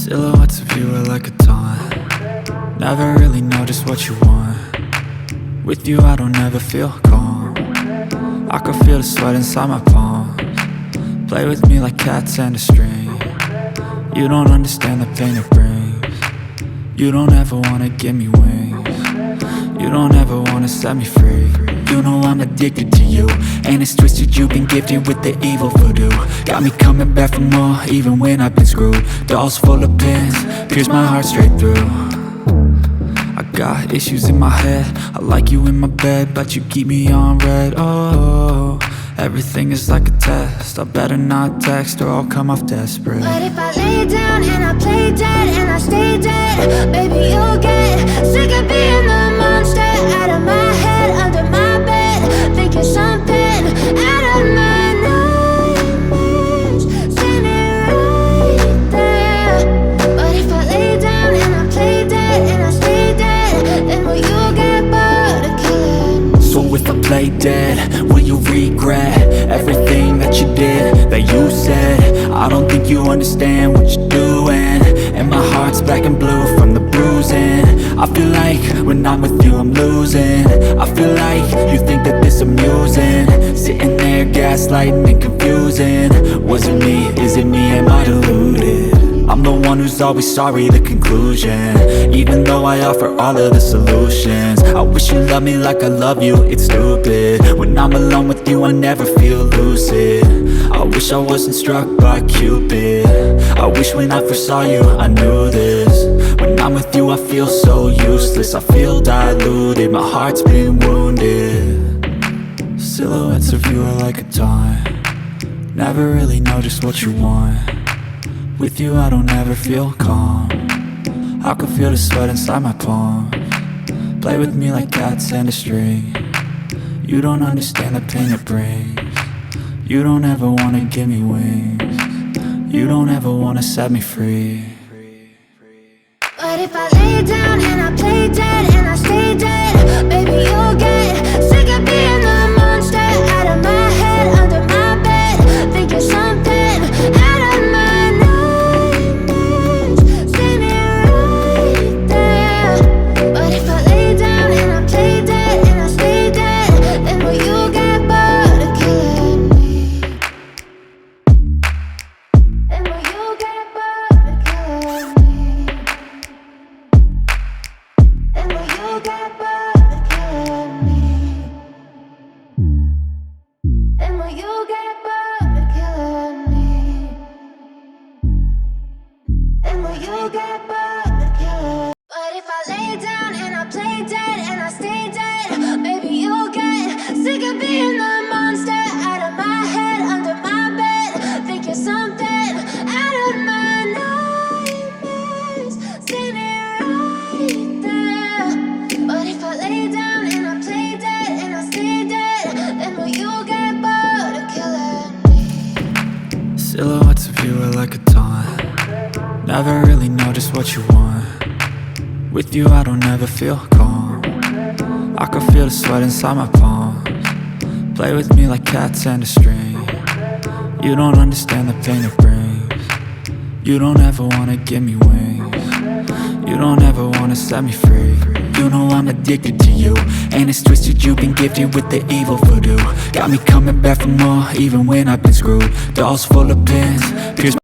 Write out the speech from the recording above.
Silhouettes of you are like a taunt. Never really know just what you want. With you I don't ever feel calm. I can feel the sweat inside my palms. Play with me like cats and a string. You don't understand the pain it brings. You don't ever wanna give me wings. You don't ever wanna set me free. You know I'm addicted to you, and it's twisted, you've been gifted with the evil voodoo. Got me coming back for more, even when I've been screwed. Dolls full of pins, pierce my heart straight through. I got issues in my head, I like you in my bed, but you keep me on red. Oh, everything is like a test, I better not text or I'll come off desperate. But if I lay down and I play dead and I stay dead, baby you'll get sick of being the monster out of my head, under my bed, thinking something out of my nightmares, standing right there. But if I lay down and I play dead and I stay dead, then will you get bored of killing me? So if I play dead, will you regret everything that you did, that you said? I don't think you understand what you're doing, and my heart's black and blue from the bruising. I feel like when I'm with you I'm losing. I feel like you think that this amusing, sitting there gaslighting and confusing. Was it me? Is it me? Am I deluded? I'm the one who's always sorry, the conclusion, even though I offer all of the solutions. I wish you loved me like I love you, it's stupid. When I'm alone with you I never feel lucid. I wish I wasn't struck by Cupid. I wish when I first saw you I knew this. When I'm with you I feel so useless, I feel diluted, my heart's been wounded. Silhouettes of you are like a taunt. Never really know just what you want. With you I don't ever feel calm. I can feel the sweat inside my palms. Play with me like cats and a string. You don't understand the pain it brings. You don't ever wanna give me wings. You don't ever wanna set me free. But if I lay down and I play dead and I stay dead, baby you'll get sick of being the monster out of my head, under my bed, thinking something out of my nightmares, standing right there. But if I lay down and I play dead and I stay dead, then will you get bored of killing me? Then will you get bored of killing me? Then will you get bored of killing me? Then will you get bored of killing me? Then will you get bored of killing me? But if I lay down and I play dead and I stay dead, baby you'll get sick of being the monster out of my head, under my bed, thinking something out of my nightmares, standing right there. But if I lay down and I play dead and I stay dead, then will you get bored of killing me? Silhouettes of you are like a taunt. Never really know just what you want. With you I don't ever feel calm. I can feel the sweat inside my palms. Play with me like cats and a string. You don't understand the pain it brings. You don't ever wanna give me wings. You don't ever wanna set me free. You know I'm addicted to you, and it's twisted, you've been gifted with the evil voodoo. Got me coming back for more, even when I've been screwed. Dolls full of pins, pierce